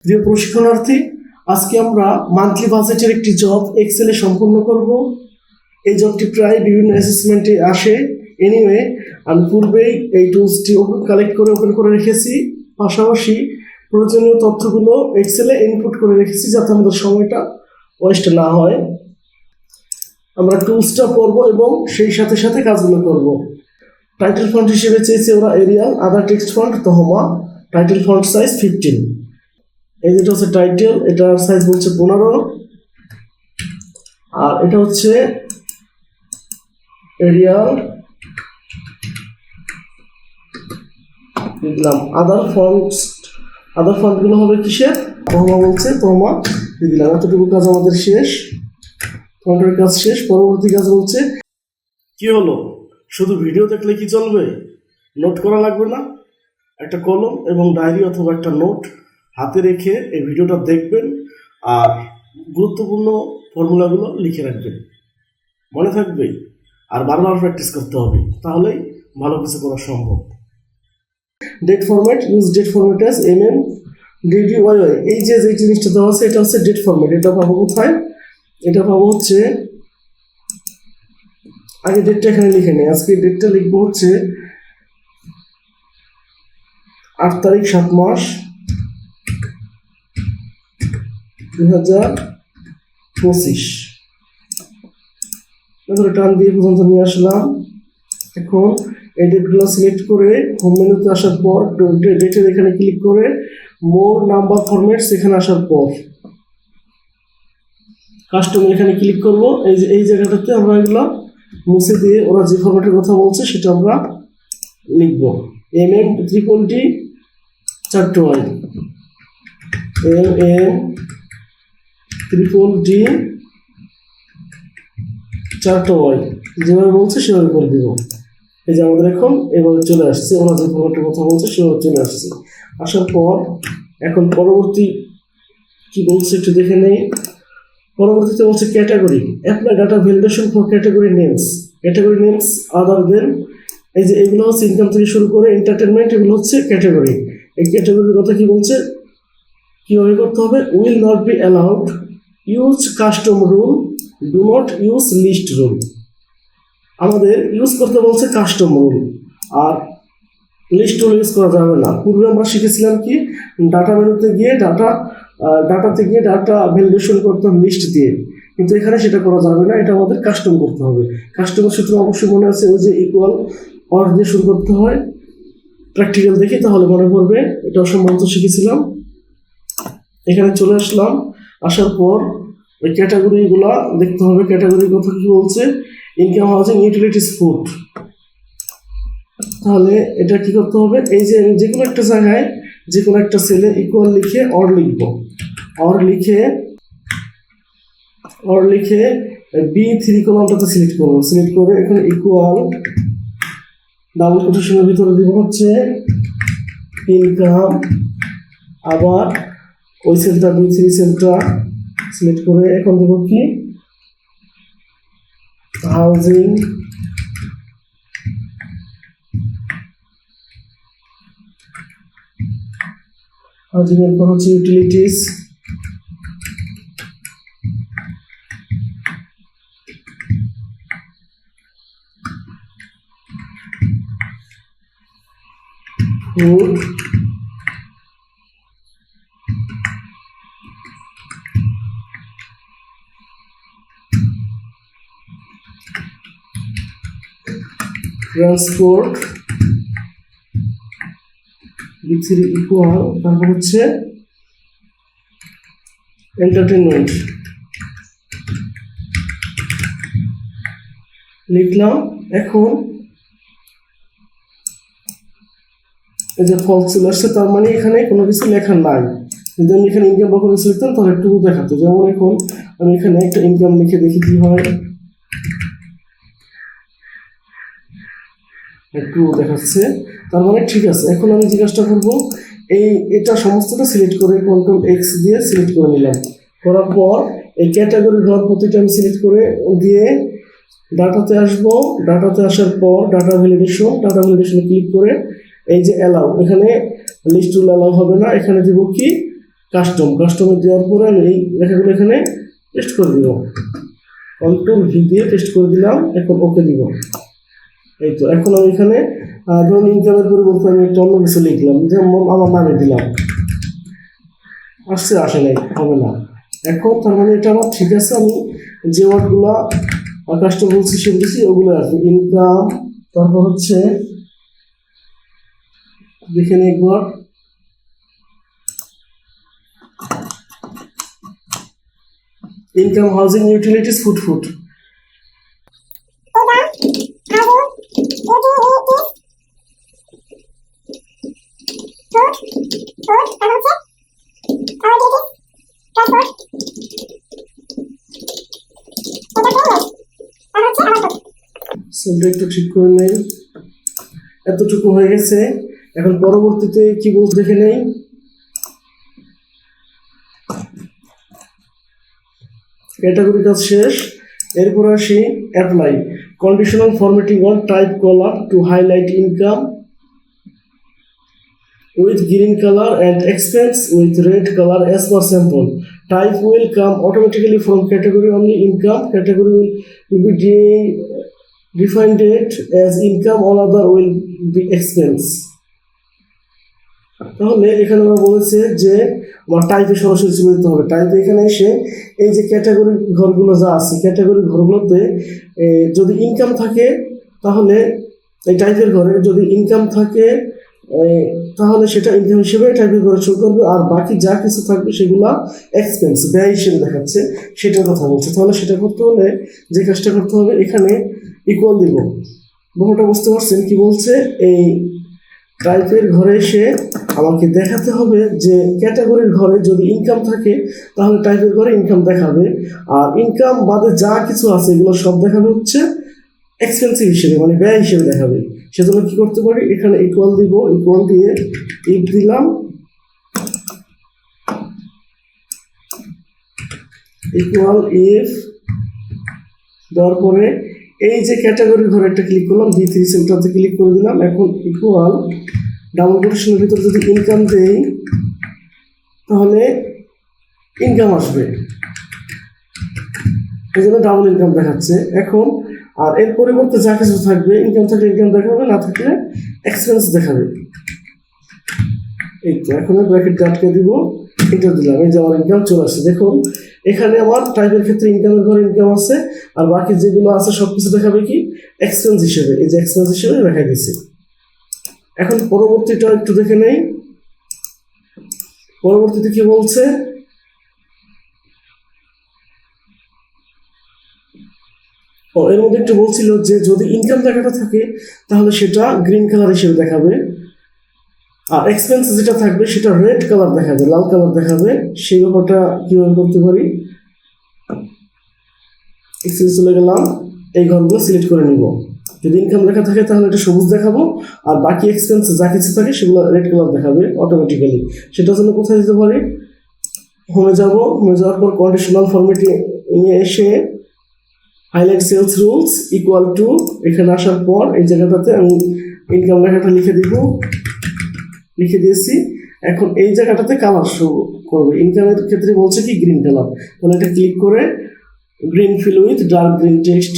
প্রিয় প্রশিক্ষণার্থী, আজকে আমরা মান্থলি বাজেটের একটি জব এক্সেলে সম্পূর্ণ করব। এই জবটি প্রায় বিভিন্ন অ্যাসেসমেন্টে আসে। এনিওয়ে, আমি পূর্বেই এই টুলসটি কালেক্ট করে ওপেন করে রেখেছি, পাশাপাশি প্রয়োজনীয় তথ্যগুলো এক্সেলে ইনপুট করে রেখেছি যাতে আমাদের সময়টা ওয়েস্ট না হয়। আমরা টুলসটা পড়ব এবং সেই সাথে সাথে কাজগুলো করব। টাইটেল ফন্ট হিসেবে চেয়েছে ওরা Arial, other text font Tahoma, title font size 15। এই যেটা হচ্ছে টাইটেল, এটার সাইজ হচ্ছে 15, আর এটা হচ্ছে এরিয়াল। দিলাম আদার ফন্টগুলো হবে কিসের, তহমা বলছে, তহমা দিলাম। এতটুকু কাজ আমাদের শেষ, ফন্টের কাজ শেষ। পরবর্তী কাজ বলছে কি হলো, শুধু ভিডিও দেখলে কি চলবে? নোট করা লাগবে না? একটা কলম এবং ডায়েরি অথবা একটা নোট হাতে রেখে এই ভিডিওটা দেখবেন আর গুরুত্বপূর্ণ ফর্মুলাগুলো লিখে রাখবেন, মনে থাকবে। আর বারবার প্র্যাকটিস করতে হবে, তাহলেই ভালো কিছু করা সম্ভব। Date format, use date format as DDYY। এই যে জিনিসটা দেওয়া আছে এটা হচ্ছে ডেট ফরম্যাট। এটা পাবো কোথায়? এটা পাবো হচ্ছে, আগে ডেটটা এখানে লিখে নিই। আজকে ডেটটা লিখবো হচ্ছে 8 তারিখ 7 মাস 2025। টান দিয়ে পর্যন্ত নিয়ে আসলাম। এখন এই ডেটগুলো সিলেক্ট করে হোম মেনুতে আসার পর ডেটের এখানে ক্লিক করে মোর নাম্বার ফরম্যাটস এখানে আসার পর কাস্টম এখানে ক্লিক করব। এই জায়গাটাতে আমরা এগুলো মুছে দিয়ে ওরা যে ফরম্যাটের কথা বলছে সেটা আমরা লিখব। MM3D 4Y, MM3D 4Y, যেভাবে বলছে সেভাবে করে দিব। এই যে আমাদের এখন এভাবে চলে আসছে, ওরা যে ফরম্যাটের কথা বলছে সেভাবে চলে আসছে। আসার পর এখন পরবর্তী কি বলছে একটু দেখে নেই। পরবর্তীতে বলছে category, apply data validation for category names other দেন। এই যে এগুলো হচ্ছে ইনকাম থেকে শুরু করে এন্টারটেনমেন্ট, এগুলো হচ্ছে ক্যাটাগরি। এই ক্যাটাগরির কথা কি বলছে, কীভাবে করতে হবে? Will not be allowed use custom rule, do not use list rule. আমাদের ইউজ করতে বলছে কাস্টম রুল, আর লিস্ট রুল ইউজ করা যাবে না। পূর্বে আমরা শিখেছিলাম কি, ডাটা মেনুতে গিয়ে ডাটা ভ্যালিডেশন করতাম লিস্ট দিয়ে, কিন্তু এখানে সেটা করা যাবে না। এটা আমাদের কাস্টম করতে হবে। কাস্টমের সূত্র অবশ্যই মনে আছে, ওই যে ইকুয়াল অর দিয়ে শুরু করতে হয়। প্র্যাকটিক্যাল দেখি তাহলে মনে পড়বে, এটা সম্ভবত শিখেছিলাম। এখানে চলে আসলাম, আসার পর ওই ক্যাটাগরিগুলা দেখতে হবে। ক্যাটাগরির কথা কি বলছে, ইনকাম, হাউজিং, ইউটিলিটিস, ফুড। তাহলে এটা কি করতে হবে, এই যে কোনো একটা জায়গায় যে কোনো একটা সেলে ইকুয়াল লিখে অর লিখবো। অর লিখে B3 কলামটাতে সিলেক্ট করবো। সিলেক্ট করে এখানে ইকুয়াল ডাবল কোটেশনের ভিতরে দিব হচ্ছে ইনকাম, আবার ওই সেলটা B3 সেলটা সিলেক্ট করে এখন দেবো কি হাউজিং, এর পর হচ্ছে utilities, food, transport, B3 equal, তারপর হচ্ছে এন্টারটেনমেন্ট লিখলাম। এখন এই যে ফলস চলে আসছে, তার মানে এখানে কোনো কিছু লেখা নাই। যদি আমি এখানে ইনকাম বক্স লিখতাম তাহলে একটু দেখাতো। যেমন এখন আমি এখানে একটা ইনকাম লিখে দেখি কি হয়, একটু দেখাচ্ছে, তার মানে ঠিক আছে। এখন আমি জিজ্ঞাসা করবো, এটা সমস্তটা সিলেক্ট করে Ctrl+X দিয়ে সিলেক্ট করে নিলাম। করার পর এই ক্যাটাগরি ঘর প্রতিটা আমি সিলেক্ট করে দিয়ে ডাটাতে আসবো। ডাটাতে আসার পর ডাটা ভ্যালিডেশনে ক্লিক করে এই যে অ্যালাউ, এখানে লিস্ট রুল অ্যালাউ হবে না, এখানে দিব কি কাস্টমে দেওয়ার পরে আমি এই লেখাগুলো এখানে পেস্ট করে দিব, কন্ট্রোল ভি দিয়ে পেস্ট করে দিলাম। এখন ওকে দিব। এই তো এখন আমি এখানে ধরুন ইনকামের পরিবর্তে আমি একটা অন্য কিছু লিখলাম, যেমন আমার নামে দিলাম, আসে নাই, হবে না। এখন তার মানে এটা আমার ঠিক আছে, আমি যে ওয়ার্ডগুলো কাস্টমার বলছি সে দিচ্ছি ওগুলো আছে। ইনকাম, তারপর হচ্ছে দেখে নিই একবার, ইনকাম, হাউজিং, ইউটিলিটিস, ফুড। একটু ঠিক করে নেই, এতটুকু হয়ে গেছে। এখন পরবর্তীতে কি বলতে দেখে নেই। ক্যাটাগরি কাজ শেষ, এরপর আসি apply. Conditional formatting on type colour to highlight income with green color and expense with red color as per sample. Type will come automatically from category only. Income category will be defined as income, all other will be expense. তাহলে এখানে আমরা বলেছে যে আমার টাইপে সরাসরি চলে যেতে হবে। টাইপে এখানে এসে এই যে ক্যাটাগরি ঘরগুলো যা আছে, ক্যাটাগরি ঘরগুলোতে যদি ইনকাম থাকে তাহলে এই টাইপের ঘরে যদি ইনকাম থাকে তাহলে সেটা ইনকাম হিসেবে টাইপের ঘরে শো করবে, আর বাকি যা কিছু থাকবে সেগুলা এক্সপেন্স, ব্যয় হিসেবে দেখাচ্ছে, সেটার কথা বলছে। তাহলে সেটা করতে হলে যে কাজটা করতে হবে, এখানে ইকুয়াল দিব। বহুটা বুঝতে পারছেন কি বলছে? এই টাইপের ঘরে এসে আমাকে দেখাতে হবে যে ক্যাটাগরির ঘরে যদি ইনকাম থাকে তাহলে টাইপের ঘরে ইনকাম দেখাবে, আর ইনকাম বাদে যা কিছু আছে এগুলো সব দেখাবে হচ্ছে এক্সপেন্সিভ হিসেবে, মানে ব্যয় হিসেবে দেখাবে। সেজন্য কি করতে পারি, এখানে ইকুয়াল দিব, ইকুয়াল দিয়ে ইফ দিলাম, ইকুয়াল ইফ দেওয়ার পরে এই যে ক্যাটাগরির ঘরে একটা ক্লিক করলাম, D3 সেলটাতে ক্লিক করে দিলাম। এখন ইকুয়াল ডাবল কোটেশনের ভিতরে যদি ইনকাম দেই তাহলে ইনকাম আসবে, এই জন্য ডাবল ইনকাম দেখাচ্ছে। এখন আর এর পরিবর্তে যা কিছু থাকবে, ইনকাম থাকলে ইনকাম দেখাবে, না থাকলে এক্সপেন্স দেখাবে। এই তো এখন ব্র্যাকেট আটকে দিব, এটা দিলাম, এই যে আমার ইনকাম চলে আসছে। দেখুন এখানে আমার টাইপের ক্ষেত্রে ইনকামের ঘরে ইনকাম আছে, আর বাকি যেগুলো আছে সব কিছু দেখাবে কি এক্সপেন্স হিসেবে, এই যে এক্সপেন্স হিসেবে দেখা গেছে। এখন পরবর্তীটা একটু দেখে নেই, পরবর্তীতে কি বলছে। এর মধ্যে একটু বলছিল যে যদি ইনকাম দেখাটা থাকে তাহলে সেটা গ্রিন কালার হিসেবে দেখাবে, আর এক্সপেন্স যেটা থাকবে সেটা রেড কালার দেখাবে, লাল কালার দেখাবে। সেই ব্যাপারটা কিভাবে করতে পারি, এক্সেলে চলে গেলাম, এই ঘরগুলো সিলেক্ট করে নিব। যদি ইনকাম লেখা থাকে তাহলে এটা সবুজ দেখাবো, আর বাকি এক্সপেন্স যা কিছু থাকে সেগুলো রেড কালার দেখাবে অটোমেটিক্যালি। সেটার জন্য কোথায় যেতে পারি, হোমে যাব, হোমে যাওয়ার পর কন্ডিশনাল ফরম্যাটিং এসে highlight cells rules equal to, এখানে আসার পর এই জায়গাটাতে আমি ইনকাম লেখাটা লিখে দিব, লিখে দিয়েছি। এখন এই জায়গাটাতে কালার শো করবে, ইনকামের ক্ষেত্রে বলছে কি গ্রিন কালার, তাহলে এটা ক্লিক করে green fill with dark green text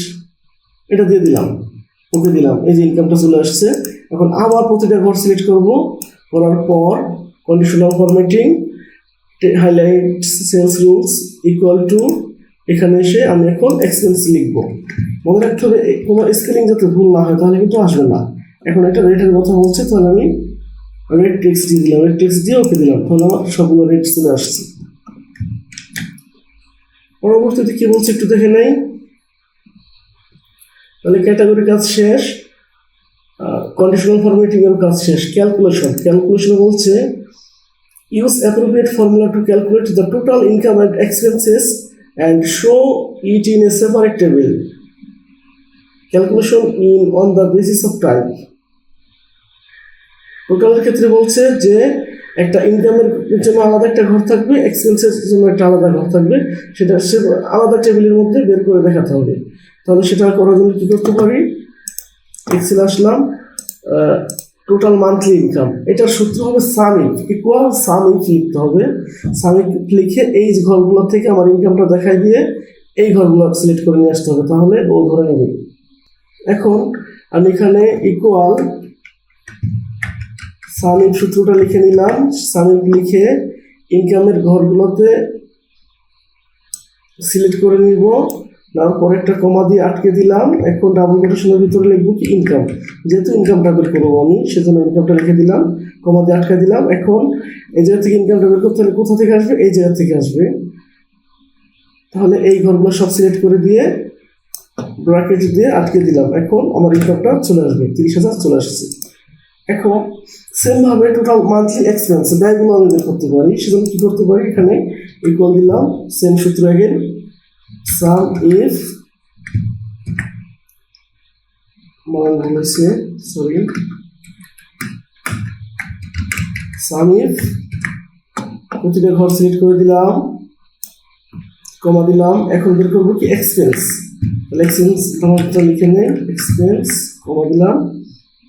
এটা দিয়ে দিলাম, ওকে দিলাম, এই যে ইনকামটা চলে আসছে। এখন আবার প্রতিটা ঘর সিলেক্ট করব, করার পর conditional formatting highlight cells rules equal to, এখানে এসে আমি এখন এক্সপেন্স লিখব। মনে রাখতে হবে কোনো স্পেলিং যাতে ভুল না হয়, তাহলে কিন্তু আসবে না। এখন এটা রেটের কথা বলছে, তাহলে আমি রেড টেক্সট দিয়ে দিলাম, রেড টেক্সট দিয়ে ওকে দিলাম, তাহলে আমার সবগুলো রেড চলে আসছে। পরবর্তীতে কি বলছে একটু দেখে নেই। তাহলে ক্যাটাগরি কাজ শেষ, কন্ডিশনাল ফরম্যাটিং এর কাজ শেষ। ক্যালকুলেশন বলছে use appropriate formula to calculate the total income and expenses and show it in a separate table. Calculation on the basis of type. টোটালের ক্ষেত্রে বলছে যে একটা ইনকামের জন্য আলাদা একটা ঘর থাকবে, এক্সপেন্সের জন্য একটা আলাদা ঘর থাকবে, সেটা আলাদা টেবিলের মধ্যে বের করে দেখাতে হবে। তাহলে সেটা করার জন্য কী করতে পারি, এক্সেল আসলাম, টোটাল মান্থলি ইনকাম, এটার সূত্র হবে সামিক ইকুয়াল সামিক লিখতে হবে। সামিক লিখে এই যে ঘরগুলো থেকে আমার ইনকামটা দেখাই দিয়ে এই ঘরগুলো সিলেক্ট করে নিয়ে আসতে হবে, তাহলে ও ধরে নেবে। এখন আমি এখানে ইকুয়াল সামিক সূত্রটা লিখে নিলাম। সামিক লিখে ইনকামের ঘরগুলোতে সিলেক্ট করে নিব, তারপর একটা কমা দিয়ে আটকে দিলাম। এখন ডাবল কোটেশনের ভিতরে লিখবো কি ইনকাম, যেহেতু ইনকামটা বের করবো আমি সেজন্য ইনকামটা লিখে দিলাম, কমা দিয়ে আটকে দিলাম। এখন এই জায়গা থেকে ইনকামটা বের করতে হলে কোথা থেকে আসবে, এই জায়গা থেকে আসবে। তাহলে এই ঘরগুলো সব সিলেক্ট করে দিয়ে ব্র্যাকেট দিয়ে আটকে দিলাম। এখন আমার ইনকামটা চলে আসবে, 30,000 চলে আসছে। এখন সেমভাবে টোটাল মান্থলি এক্সপেন্স ব্যয়গুলো আমি বের করতে পারি, সেজন্য কি করতে পারি, এখানে ইকুয়াল দিলাম, সেম সূত্র again, some if some if প্রতিটা ঘর সিলেক্ট করে দিলাম, কমা দিলাম। এখন বের করবো কি এক্সপেন্স, তাহলে এক্সপেন্স লিখে নেই, এক্সপেন্স কমা দিলাম,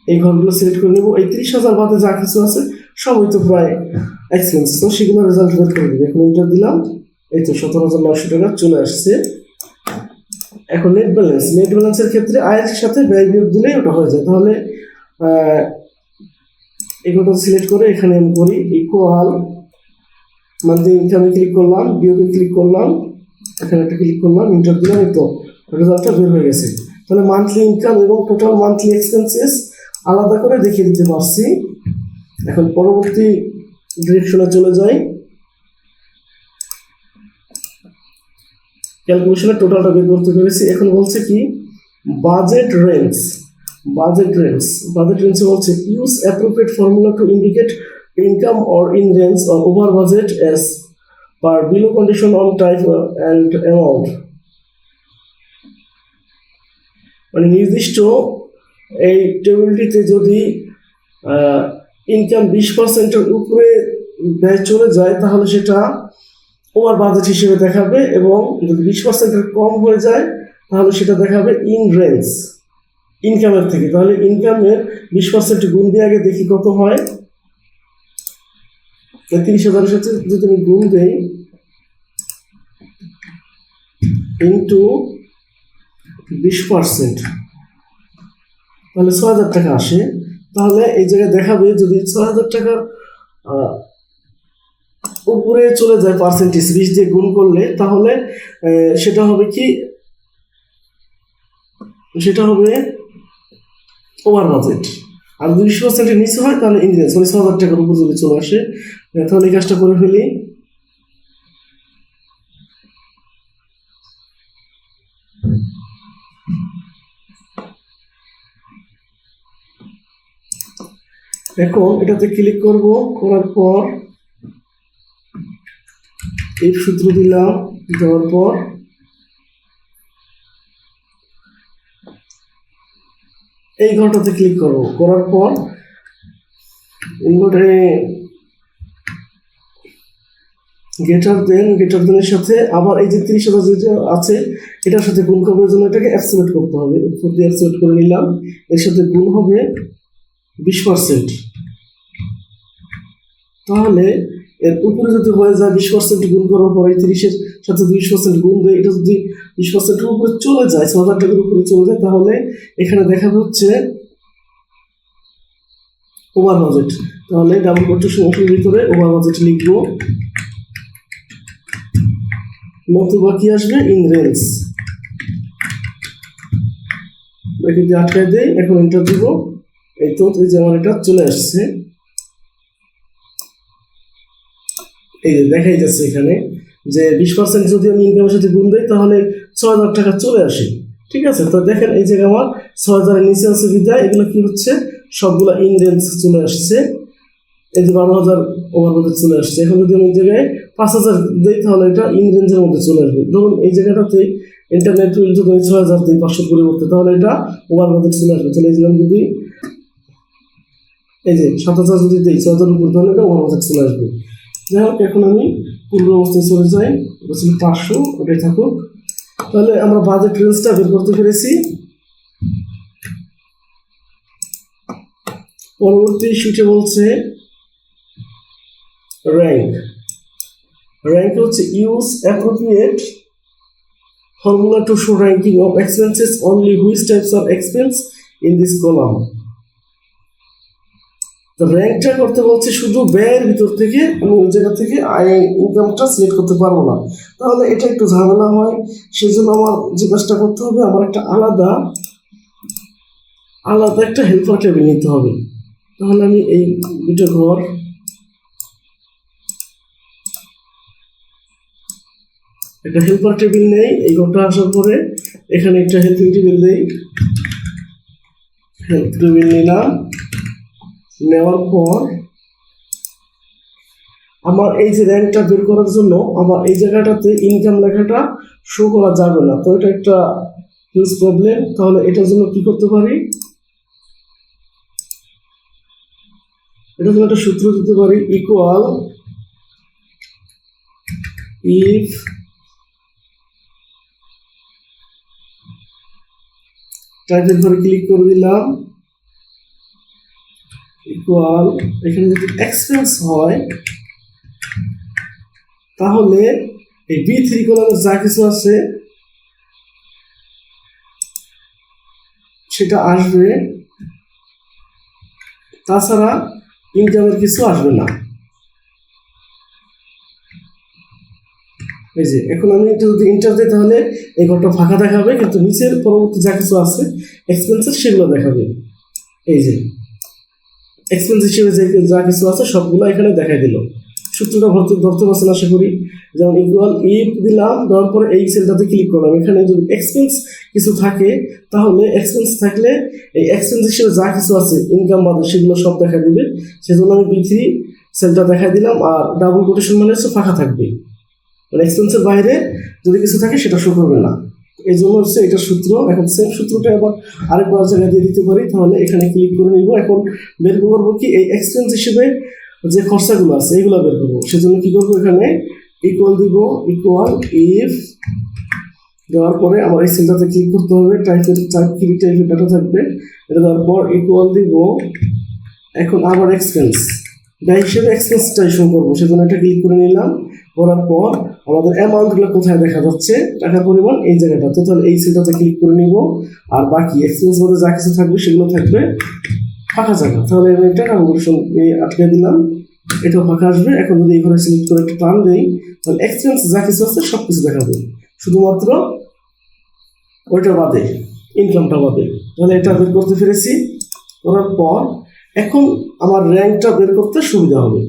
এই ঘরগুলো সিলেক্ট করে নেবো। এই 30,000 বাদে যা কিছু আছে সবই তো প্রায় এক্সপেন্স, তো সেগুলো রেজাল্ট বের করে দিবে। এখন এন্টার দিলাম, এই তো 17,900 টাকা চলে আসছে। এখন নেট ব্যালেন্সের ক্ষেত্রে আয়ের সাথে ব্যয় বিয়োগ দিলেই ওটা হয়ে যায়। তাহলে এগুলো সিলেক্ট করে এখানে আমি করি ইকুয়াল মান্থলি ইনকামে ক্লিক করলাম, বিয়োগে ক্লিক করলাম, এখানে একটা ক্লিক করলাম, ইন্টার দিলাম, এই তো রেজাল্টটা বের হয়ে গেছে। তাহলে মান্থলি ইনকাম এবং টোটাল মান্থলি এক্সপেন্সেস আলাদা করে দেখিয়ে দিতে পারছি। এখন পরবর্তী ডিরেকশনে চলে যাই, ক্যালকুলেশনের টোটালটা বের করতে পেরেছি। এখন বলছে কি বাজেট রেঞ্জ বলছে use appropriate formula to indicate income or in range or over budget as per below condition on type and amount. মানে নির্দিষ্ট এই টেবিলটিতে যদি ইনকাম 20%-এর উপরে ব্যয় চলে যায় তাহলে সেটা ওভার বাজেট হিসেবে দেখাবে, এবং যদি 20%-এর কম হয়ে যায় তাহলে সেটা দেখাবে ইন রেঞ্জ ইনকামের থেকে। তাহলে ইনকামের 20% গুণ দিয়ে আগে দেখি কত হয়। 30,000-এর সাথে যদি আমি গুণ দেই ইন্টু 20%, তাহলে 6,000 টাকা আসে। তাহলে এই জায়গায় দেখাবে যদি 6,000 টাকার উপরে চলে যায় পার্সেন্টেজ 20 দিয়ে গুণ করলে, তাহলে সেটা হবে কি, সেটা হবে ওভার বাজেট। আর যদি 20%-এর নিচে হয় তাহলে ইন রেঞ্জ, মানে 6,000 টাকার উপর যদি চলে আসে। তাহলে এই কাজটা করে ফেলি। এখন এটাতে ক্লিক করব, করার পর এই সূত্র দিলাম, দেওয়ার পর এই ঘরটাতে ক্লিক করব, করার পর গ্রেটার দেনের সাথে আবার এই যে 30,000 যেটা আছে এটার সাথে গুণ করবার জন্য এটাকে অ্যাবসলিউট করতে হবে। অ্যাবসলিউট করে নিলাম, এর সাথে গুণ হবে 20%। তাহলে এর উপরে যদি হয়ে যায় 20% গুণ করার পরে 30-এর সাথে 20% গুণ দেয়, এটা যদি 20%-এর উপরে চলে যায়, 6,000 টাকার উপরে চলে যায়, তাহলে এখানে দেখাবে হচ্ছে ওভার বাজেট। তাহলে ডাবল কোটেশনের ভিতরে ওভার বাজেট লিখবো, নতুবা কি আসবে ইন রেঞ্জ, এখানে আটকায় দেয়। এখন এন্টার দিব, এই তো এই যে আমার এটা চলে আসছে, এই যে দেখাই যাচ্ছে এখানে যে 20% যদি আমি ইনকামের সাথে গুণ দেই তাহলে 6,000 টাকা চলে আসে। ঠিক আছে, তো দেখেন এই জায়গায় আমার 6,000-এর নিচে আছে বিদায় এগুলো কি হচ্ছে সবগুলো ইন রেঞ্জ চলে আসছে। এই যে 12,000 ওভার বাজেট চলে আসছে। এখন যদি আমি এই জায়গায় 5,000 দিই তাহলে এটা ইন রেঞ্জের মধ্যে চলে আসবে। ধরুন এই জায়গাটাতে ইন্টারনেট বিল যদি আমি 6,000 দিই 500 পরিবর্তে, তাহলে এটা ওভার বাজেট চলে আসবে। তাহলে এই যে আমি যদি এই যে 7,000 যদি দিই 6,000 উপর, তাহলে এটা ওভার বাজেট চলে আসবে। যাই হোক, এখন আমি পূর্ব অবস্থায় চলে যাই, ওটা ছিল 500, ওটাই থাকুক। তাহলে আমরা বাজেট রেঞ্জটা বের করতে পেরেছি। পরবর্তী শিটে বলছে র্যাঙ্ক। র্যাঙ্ক হচ্ছে use appropriate formula to show ranking of expenses only which types of expense in this column. তো র্যাঙ্কটা করতে বলছে শুধু ব্যয়ের ভিতর থেকে আমি ওই জায়গা থেকে আয় ইনকামটা সিলেক্ট করতে পারবো না, তাহলে এটা একটু ঝামেলা হয়। সেজন্য আমার যে কাজটা করতে হবে, আমার একটা আলাদা একটা হেল্পার টেবিল নিতে হবে। তাহলে আমি এই দুটো ঘর একটা হেল্পার টেবিল নেই, এই ঘরটা আসার পরে এখানে একটা হেল্পিং টেবিল দেই, হেল্প টেবিল নিলাম। নেওয়ার পর আমার এই যে র্যাঙ্কটা বের করার জন্য আমার এই জায়গাটাতে ইনকাম লেখাটা শো করা যাবে না, তো এটা একটা হিউজ প্রবলেম। তাহলে এটার জন্য কি করতে পারি, এটার জন্য একটা সূত্র দিতে পারি, ইকুয়াল ইফ টাইপের ঘরে ক্লিক করে দিলাম, ইকুয়াল এখানে যদি এক্সপেন্স হয় তাহলে এই B3 কলামে যা কিছু আছে সেটা আসবে, তাছাড়া ইনকামের কিছু আসবে না। এই যে এখন আমি এটা যদি ইন্টার দিই তাহলে এই ঘরটা ফাঁকা দেখাবে, কিন্তু নিচের পরবর্তী যা কিছু আছে এক্সপেন্সের সেগুলো দেখাবে। এই যে এক্সপেন্স হিসেবে যা কিছু আছে সবগুলো এখানে দেখাই দিল। সূত্রটা ধরতে পারছেন আশা করি। যেমন ইকুয়াল ইফ দিলাম, দেওয়ার পরে এই সেলটাতে ক্লিক করলাম, এখানে যদি এক্সপেন্স কিছু থাকে তাহলে এক্সপেন্স থাকলে এই এক্সপেন্স হিসেবে যা কিছু আছে ইনকাম বাদে সেগুলো সব দেখা দিবে। সেজন্য আমি B3 সেলটা দেখাই দিলাম, আর ডাবল কোটেশন মানে হচ্ছে ফাঁকা থাকবে, মানে এক্সপেন্সের বাইরে যদি কিছু থাকে সেটা শো করবে না। এই জন্য হচ্ছে এটা সূত্র। এখন সেম সূত্রটা আবার আরেকবার জায়গায় দিয়ে দিতে পারি, তাহলে এখানে ক্লিক করে নিব। এখন বের করবো কি, এই এক্সপেন্স হিসেবে যে খরচাগুলো আছে এগুলো বের করবো। সেজন্য কি করবো, এখানে ইকুয়াল দিব, ইকুয়াল ইফ দেওয়ার পরে আমার এই সেলটাতে ক্লিক করতে হবে, টাইপের ডাটা থাকবে, এটা দেওয়ার পর ইকুয়াল দিব। এখন আবার এক্সপেন্স ব্যয় হিসেবে এক্সপেন্সটাই শো করবো, সেজন্য এটা ক্লিক করে নিলাম। করার পর আমাদের অ্যামাউন্টগুলো কোথায় দেখা যাচ্ছে, টাকার পরিমাণ এই জায়গাটাতে, তাহলে এই সেলটাতে ক্লিক করে নিব। আর বাকি এক্সপেন্স মধ্যে যা কিছু থাকবে সেগুলো থাকবে ফাঁকা জায়গা। তাহলে আমি এটা ক্যালকুলেশন আটকে দিলাম, এটাও ফাঁকা আসবে। এখন যদি এখানে সিলেক্ট করে একটা টান দেই তাহলে এক্সপেন্স যা কিছু আছে সব কিছু দেখাবে, শুধুমাত্র ওইটা বাদে, ইনকামটা বাদে। তাহলে এটা বের করতে পেরেছি। করার পর এখন আমার র্যাঙ্কটা বের করতে সুবিধা হবে।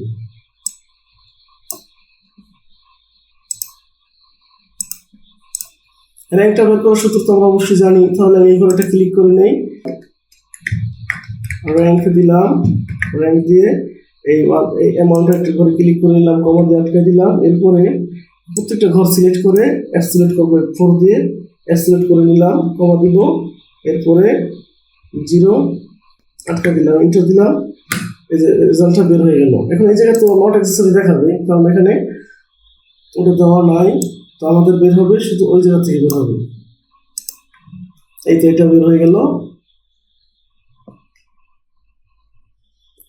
র্যাঙ্কটা বের করার সূত্র তো আমরা অবশ্যই জানি, তাহলে আমি এই ঘরটা ক্লিক করে নেই, র্যাঙ্ক দিলাম, র্যাঙ্ক দিয়ে এই অ্যামাউন্ট একটা ঘরে ক্লিক করে নিলাম, কমা দিয়ে আটকে দিলাম। এরপরে প্রত্যেকটা ঘর সিলেক্ট করে অ্যাবসলিউট করবো, 4 দিয়ে অ্যাবসলিউট করে নিলাম, কমা দিব, এরপরে 0 আটকে দিলাম, ইন্টার দিলাম। এই যে রেজাল্টটা বের হয়ে গেল। এখন এই জায়গায় তো নট অ্যাক্সেসরি দেখাবে, কারণ এখানে ওটা দেওয়া নাই, তো আমাদের বের হবে শুধু ওই জায়গা থেকে বের হবে। এই তো এটা বের হয়ে গেল।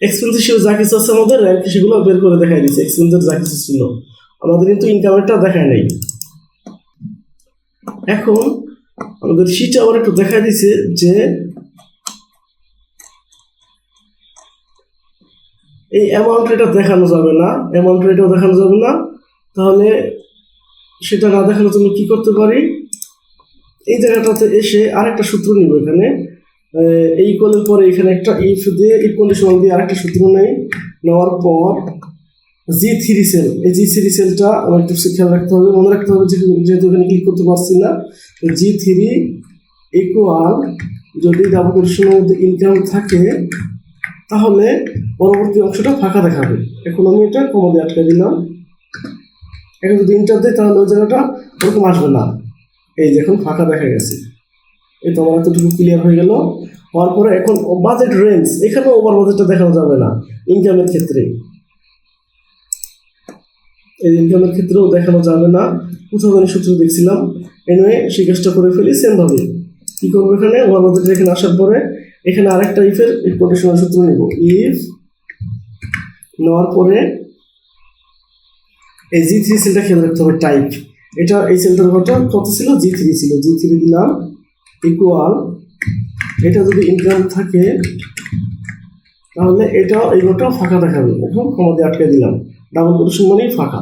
এক্সপেন্স হিসেবে যা কিছু আছে আমাদের র্যাঙ্ক সেগুলো বের করে দেখাই দিচ্ছে, এক্সপেন্সের যা কিছু ছিল আমাদের কিন্তু ইনকামেরটা দেখায় নাই। এখন আমাদের শিটে আবার একটু দেখা দিচ্ছে যে এই অ্যামাউন্ট এটা দেখানো যাবে না, অ্যামাউন্ট এটাও দেখানো যাবে না। তাহলে সেটা না দেখানোর জন্য কি করতে পারি, এই জায়গাটাতে এসে আরেকটা সূত্র নিব। এখানে এই ইকুয়ালের পরে এখানে একটা ইফ দিয়ে ইফ কন্ডিশনাল দিয়ে আরেকটা সূত্র নেই, নেওয়ার পর G3 সেল, এই G3 সেলটা আমার একটু খেয়াল রাখতে হবে, মনে রাখতে হবে, যেহেতু এখানে ক্লিক করতে পারছি না। G3 ইকুয়াল যদি ডাবল কোটেশনের মধ্যে ইনকাম থাকে তাহলে পরবর্তী অংশটা ফাঁকা দেখাবে। এখন আমি এটা কমা দিয়ে আটকে দিলাম। এখন যদি ইন্টার দিই তাহলে ওই জায়গাটা ওরকম আসবে না, এই যে এখন ফাঁকা দেখা গেছে। এই তো আমার এতটুকু ক্লিয়ার হয়ে গেল। হওয়ার পরে এখন বাজেট রেঞ্জ, এখানেও ওভার বাজেটটা দেখানো যাবে না ইনকামের ক্ষেত্রে, এই ইনকামের ক্ষেত্রেও দেখানো যাবে না। কোথাও আমি সূত্র দেখছিলাম, এনে সেই কাজটা করে ফেলি। সেমভাবে কী করবো, এখানে ওভার বাজেট এখানে আসার পরে এখানে আরেকটা ইফের কন্ডিশনাল সূত্র নিব। ইফ নেওয়ার পরে এই G3 সেলটা খেয়াল রাখতে হবে টাইপ। এটা এই সেলটার ঘরটা কত ছিল? G3 ছিল। G3 দিলাম ইকুয়াল, এটা যদি ইনকাম থাকে তাহলে এটাও এই ঘরটাও ফাঁকা দেখাবে। এখন কমা দিয়ে আটকে দিলাম, ডাবল কোটেশন মানেই ফাঁকা।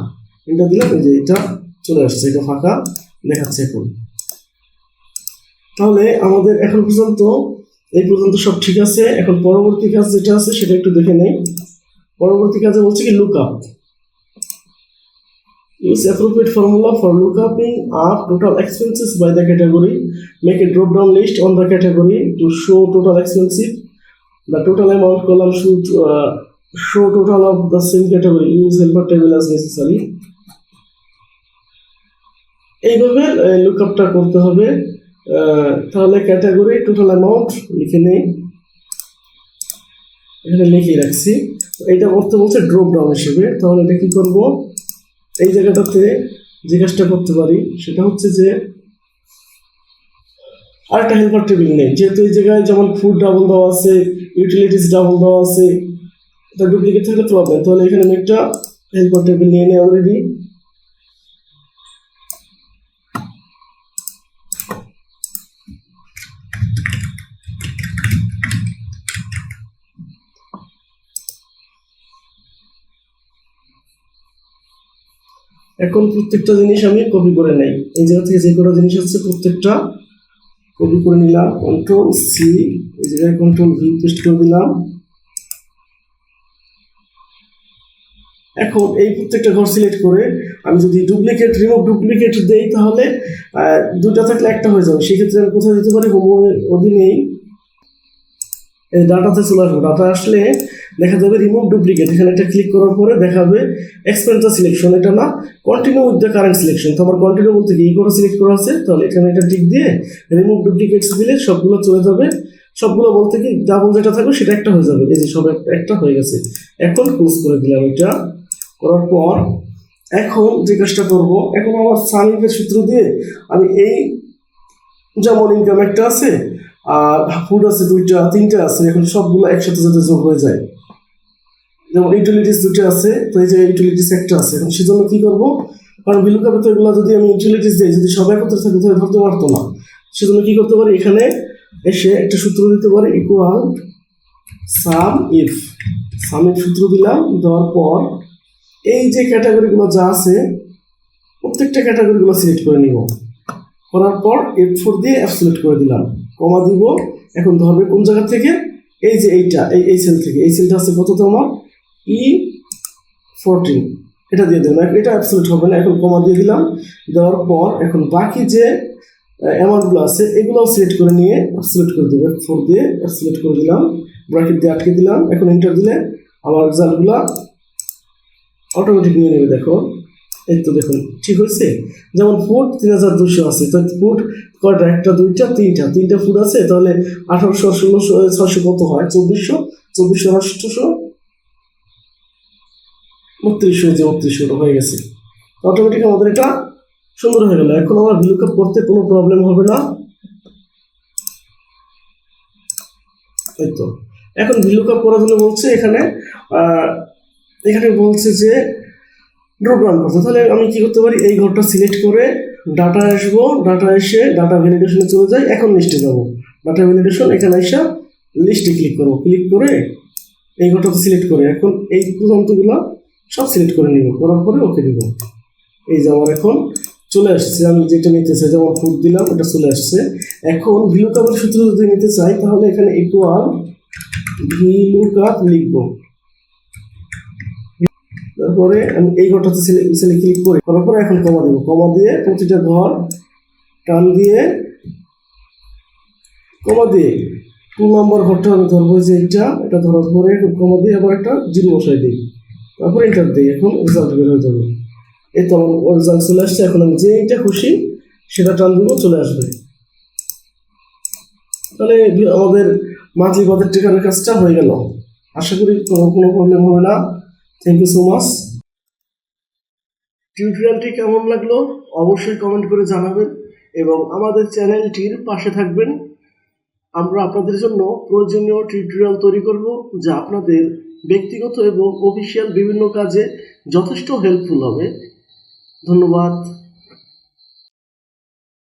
এটা দিলাম, এই যে এটা চলে আসছে, এটা ফাঁকা দেখাচ্ছে এখন। তাহলে আমাদের এখন পর্যন্ত এই পর্যন্ত সব ঠিক আছে। এখন পরবর্তী কাজ যেটা আছে সেটা একটু দেখে নেই। পরবর্তী কাজে বলছে কি lookup. Use appropriate formula for lookupping up total expenses by the category. Make a drop-down list on the category to show total expenses. The total amount column should show total of the same category. Use helper table as necessary. এইভাবে লুকআপটা করতে হবে। তাহলে category total amount লিখে নেই, এখানে লিখে রাখছি। এইটা করতে বলছে ড্রপ ডাউন হিসেবে। তাহলে এটা কি করব? এই জায়গাটাতে যে কাজটা করতে পারি সেটা হচ্ছে যে আরেকটা হেল্পার টেবিল নেই, যেহেতু এই জায়গায় যেমন ফুড ডাবল দেওয়া আছে, ইউটিলিটিস ডাবল দেওয়া আছে, এটা ডুপ্লিকেট থাকলে প্রবলেম। তাহলে এখানে আমি একটা হেল্পার টেবিল নিয়ে নিই অলরেডি। এখন প্রত্যেকটা জিনিস আমি কপি করে নেই। এই জায়গা থেকে যে কটা জিনিস আছে প্রত্যেকটা কপি করে নিলাম, কন্ট্রোল সি, এই জায়গায় কন্ট্রোল ভি পেস্ট করে দিলাম। এখন এই প্রত্যেকটা ঘর সিলেক্ট করে আমি যদি ডুপ্লিকেট রিমুভ ডুপ্লিকেট দেই তাহলে দুটা থাকলে একটা হয়ে যাবে। সেক্ষেত্রে আমি কোথায় দিতে পারি? হোমের অধীনেই ডাটাতে চলে আসবো। ডাটা আসলে দেখা যাবে রিমুভ ডুপ্লিকেট, এখানে একটা ক্লিক করার পরে দেখাবে এক্সপেন্সটা সিলেকশন, এটা না continue with the current selection. তো আমার কন্টিনিউ বলতে কি এই করে সিলেক্ট করা আছে, তাহলে এখানে এটা টিক দিয়ে রিমুভ ডুপ্লিকেটস দিলে সবগুলো চলে যাবে। সবগুলো বলতে কি ডাবল যেটা থাকবে সেটা একটা হয়ে যাবে। এই যে সব একটা হয়ে গেছে। এখন ক্লোজ করে দিলাম। এটা করার পর এখন যে কাজটা করবো, এখন আমার সামিকের সূত্র দিয়ে আমি এই যেমন ইনকাম একটা আছে আর ফুড আছে দুইটা তিনটা আছে, এখন সবগুলো একসাথে যাতে যোগ হয়ে যায়। যেমন ইউটিলিটিস দুটো আছে, তো এই যে ইউটিলিটিস একটা আছে। এখন সেজন্য কি করবো? কারণ ভিলুকাপে তো এগুলো যদি আমি ইউটিলিটিস দিই, যদি সব একত্রে থাকে তাহলে ধরতে পারতো না। সেজন্য কি করতে পারি? এখানে এসে একটা সূত্র দিতে পারি, equal some if. Some if সূত্র দিলাম, দেওয়ার পর এই যে ক্যাটাগরিগুলো যা আছে প্রত্যেকটা ক্যাটাগরিগুলো সিলেক্ট করে নিব। করার পর F4 দিয়ে অ্যাবসলিউট করে দিলাম, কমা দিব। এখন ধরবে কোন জায়গা থেকে? এই যে এইটা, এই সেল থেকে। এই সেলটা আছে কত? তোমার E14, এটা দিয়ে দেবেন। এটা অ্যাবসলিউট হবে না। এখন কমা দিয়ে দিলাম। দেওয়ার পর এখন বাকি যে অ্যামাউন্টগুলো আছে এগুলোও সিলেক্ট করে নিয়ে অ্যাবসলিউট করে দেবো। F4 দিয়ে অ্যাবসলিউট করে দিলাম, ব্র্যাকেট দিয়ে আটকে দিলাম। এখন এন্টার দিলে আমার রেজাল্টগুলো অটোমেটিক নিয়ে নেবে। দেখো, এই তো দেখুন ঠিক হয়েছে। যেমন ফুড 3200 আছে, তো ফুড কয়টা? একটা দুইটা তিনটা ফুড আছে, তাহলে 1800 1600 600 কত হয়? 2400 2400 800 3200, যে 3200 হয়ে গেছে। অটোমেটিক আমাদের এটা সুন্দর হয়ে গেল। এখন আমার ভিলুকআপ করতে কোনো প্রবলেম হবে না। এই তো এখন ভিলুকআপ করার জন্য বলছে এখানে বলছে যে ড্রপ ডাউন করতে। তাহলে আমি কি করতে পারি? এই ঘরটা সিলেক্ট করে ডাটা আসবো, ডাটা এসে ডাটা ভ্যালিডেশনে চলে যাই। এখন লিস্টে যাবো, ডাটা ভ্যালিডেশন, এখানে এসে লিস্টে ক্লিক করবো। ক্লিক করে এই ঘরটাতে সিলেক্ট করে এখন এই পর্যন্তগুলো সব সিলেক্ট করে নিব। করার পরে ওকে দিব। এই যে আমার এখন চলে আসছে, আমি যেটা নিতে চাই, যেমন ফুড দিলাম, এটা চলে আসছে। এখন ভিলুকআপের সূত্র যদি নিতে চাই তাহলে এখানে ইকুয়াল ভিলুকআপ লিখবো। তারপরে আমি এই ঘরটাতে ক্লিক করি, করার পরে এখন কমা দেবো। কমা দিয়ে প্রতিটা ঘর টান দিয়ে কমা দিয়ে 2 নম্বর ঘরটা আমি ধরবো, যে এটা ধরার পরে কমা দিয়ে আবার একটা 0 বসাই দিই, তারপরে এন্টার দিই। এখন রেজাল্ট বের হয়ে যাবে। এই তো আমার রেজাল্ট চলে আসছে। এখন আমি যে এইটা খুশি সেটা টান দিব, চলে আসবে। তাহলে আমাদের মান্থলি বাজেট ট্র্যাকারের কাজটা হয়ে গেল। আশা করি কোনো প্রবলেম হবে না। Thank you so much. টিউটোরিয়ালটি কেমন লাগলো অবশ্যই কমেন্ট করে জানাবেন এবং আমাদের চ্যানেলটির পাশে থাকবেন। আমরা আপনাদের জন্য প্রয়োজনীয় টিউটোরিয়াল তৈরি করব, যা আপনাদের ব্যক্তিগত এবং অফিসিয়াল বিভিন্ন কাজে যথেষ্ট হেল্পফুল হবে। ধন্যবাদ।